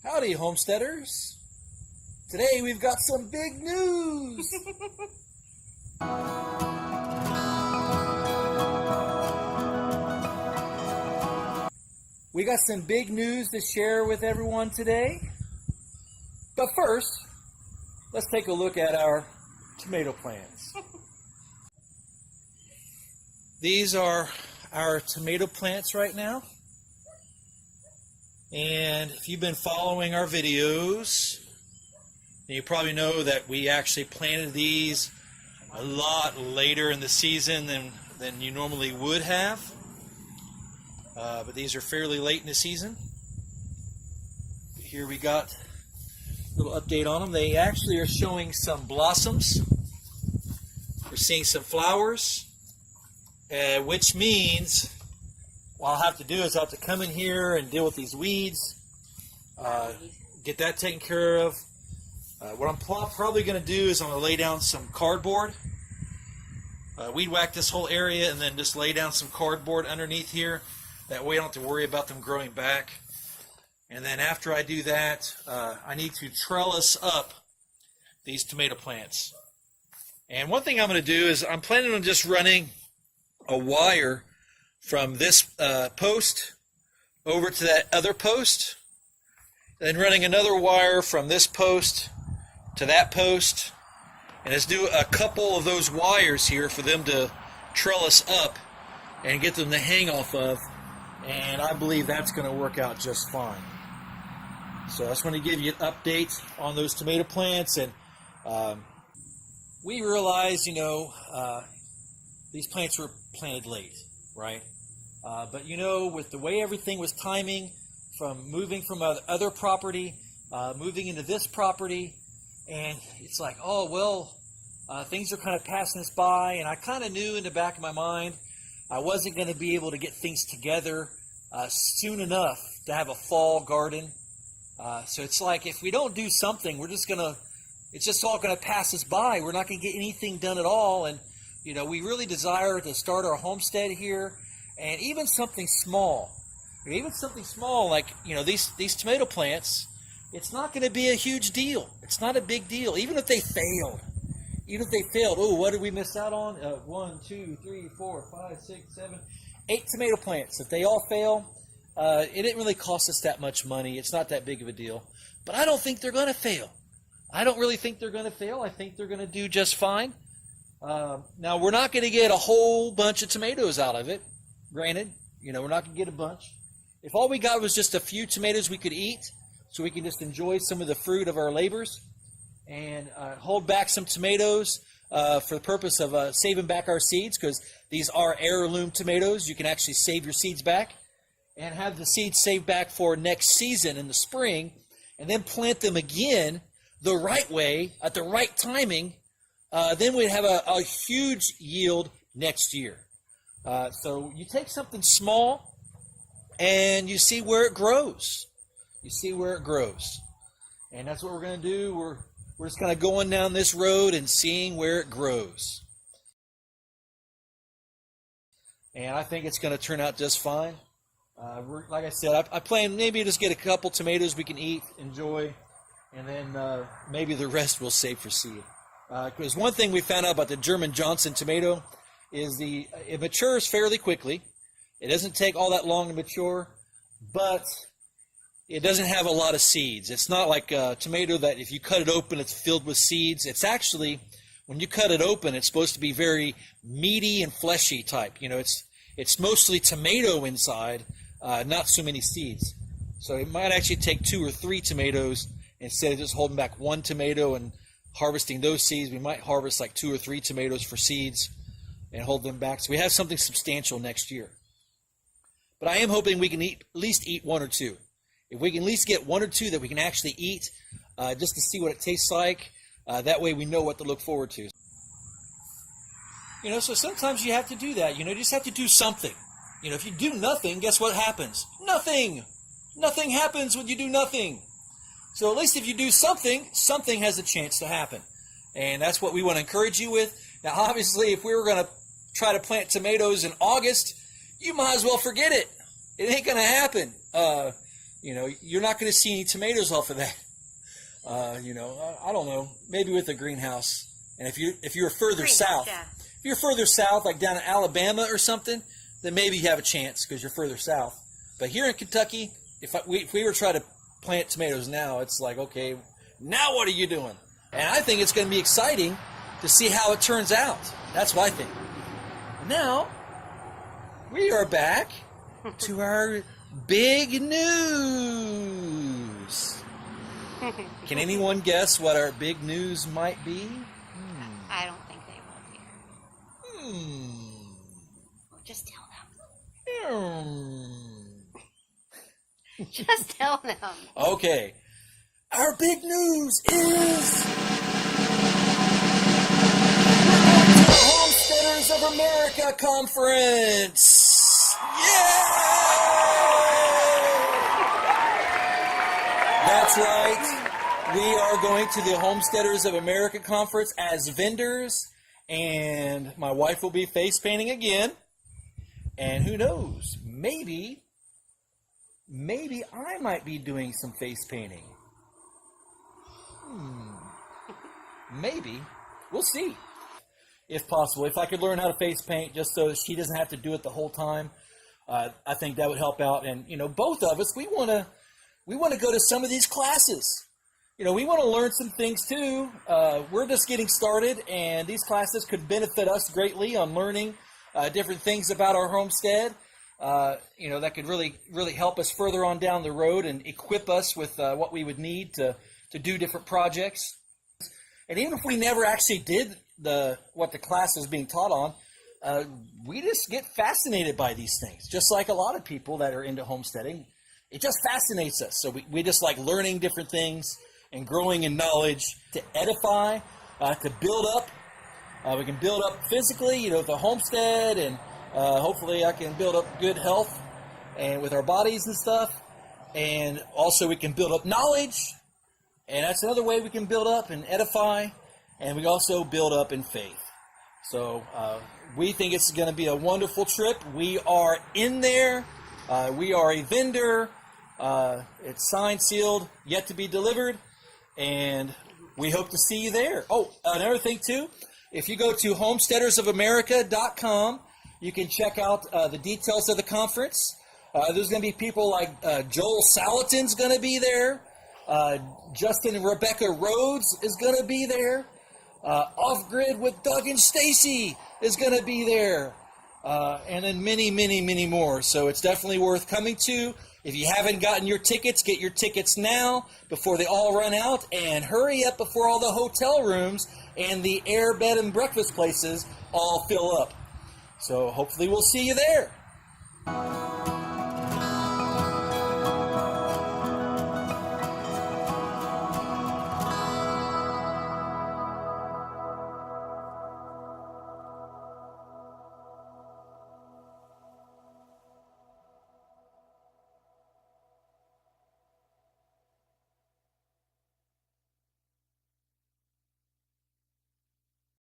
Howdy, homesteaders. Today we've got some big news. We got some big news to share with everyone today. But first, let's take a look at our tomato plants. These are our tomato plants right now. And if you've been following our videos, then you probably know that we actually planted these a lot later in the season than you normally would have. But these are fairly late in the season. Here we got a little update on them. They actually are showing some blossoms. We're seeing some flowers, which means what I'll have to do is I'll have to come in here and deal with these weeds, get that taken care of. What I'm probably going to do is I'm going to lay down some cardboard, weed whack this whole area, and then just lay down some cardboard underneath here. That way I don't have to worry about them growing back. And then after I do that, I need to trellis up these tomato plants. And one thing I'm going to do is I'm planning on just running a wire from this post over to that other post, then running another wire from this post to that post, and let's do a couple of those wires here for them to trellis up and get them to hang off of, and I believe that's going to work out just fine. So I just want to give you an update on those tomato plants. And we realize, these plants were planted late, right? But with the way everything was timing, from moving from other property, moving into this property, and it's like, things are kind of passing us by, and I kind of knew in the back of my mind I wasn't going to be able to get things together soon enough to have a fall garden. So it's like, if we don't do something, it's just all going to pass us by. We're not going to get anything done at all. And, we really desire to start our homestead here, and even something small. Like, these tomato plants, it's not going to be a huge deal. It's not a big deal, even if they failed. Oh, what did we miss out on? 1, 2, 3, 4, 5, 6, 7, 8 tomato plants. If they all fail, it didn't really cost us that much money. It's not that big of a deal. But I don't think they're going to fail. I don't really think they're going to fail. I think they're going to do just fine. Now, we're not going to get a whole bunch of tomatoes out of it. Granted, we're not going to get a bunch. If all we got was just a few tomatoes we could eat, so we can just enjoy some of the fruit of our labors, and hold back some tomatoes for the purpose of saving back our seeds, because these are heirloom tomatoes. You can actually save your seeds back and have the seeds saved back for next season in the spring, and then plant them again the right way at the right timing. Then we'd have a huge yield next year. So you take something small and you see where it grows. And that's what we're going to do. We're just kind of going down this road and seeing where it grows. And I think it's going to turn out just fine. Like I said, I plan maybe just get a couple tomatoes we can eat, enjoy, and then maybe the rest we'll save for seed. Because one thing we found out about the German Johnson tomato is it matures fairly quickly. It doesn't take all that long to mature, but it doesn't have a lot of seeds. It's not like a tomato that if you cut it open, it's filled with seeds. It's actually, when you cut it open, it's supposed to be very meaty and fleshy type. It's mostly tomato inside, not so many seeds. So it might actually take 2 or 3 tomatoes instead of just holding back 1 tomato and harvesting those seeds. We might harvest like 2 or 3 tomatoes for seeds and hold them back, so we have something substantial next year. But I am hoping we can at least eat 1 or 2. If we can at least get 1 or 2 that we can actually eat, just to see what it tastes like, that way we know what to look forward to. So sometimes you have to do that. You just have to do something. If you do nothing, guess what happens? Nothing! Nothing happens when you do nothing. So at least if you do something, something has a chance to happen. And that's what we want to encourage you with. Now, obviously, if we were going to try to plant tomatoes in August, you might as well forget it. It ain't going to happen. you're not going to see any tomatoes off of that. I don't know, maybe with a greenhouse. And if you're further south, if you're further south, like down in Alabama or something, then maybe you have a chance because you're further south. But here in Kentucky, if we were trying to plant tomatoes now, it's like, okay, now what are you doing? And I think it's going to be exciting to see how it turns out. That's what I think. Now, we are back to our big news. Can anyone guess what our big news might be? I don't think they will hear. Just tell them. Just tell them. Okay. Our big news is Homesteaders of America Conference. Yay! That's right. We are going to the Homesteaders of America Conference as vendors, and my wife will be face painting again. And who knows? Maybe I might be doing some face painting. Maybe. We'll see. If possible. If I could learn how to face paint just so she doesn't have to do it the whole time, I think that would help out. And, both of us, we want to go to some of these classes. We want to learn some things too. We're just getting started, and these classes could benefit us greatly on learning different things about our homestead. That could really, really help us further on down the road and equip us with what we would need to do different projects. And even if we never actually did what the class is being taught on, we just get fascinated by these things, just like a lot of people that are into homesteading. It just fascinates us. So we just like learning different things and growing in knowledge to edify, to build up. We can build up physically, the homestead, and hopefully I can build up good health and with our bodies and stuff. And also we can build up knowledge, and that's another way we can build up and edify. And we also build up in faith. So we think it's going to be a wonderful trip. We are in there. We are a vendor. It's signed, sealed, yet to be delivered. And we hope to see you there. Oh, another thing too, if you go to homesteadersofamerica.com, you can check out the details of the conference. There's going to be people like Joel Salatin's going to be there. Justin and Rebecca Rhodes is going to be there. Off Grid with Doug and Stacy is going to be there. And then many, many, many more. So it's definitely worth coming to. If you haven't gotten your tickets, get your tickets now before they all run out. And hurry up before all the hotel rooms and the air, bed, and breakfast places all fill up. So hopefully we'll see you there.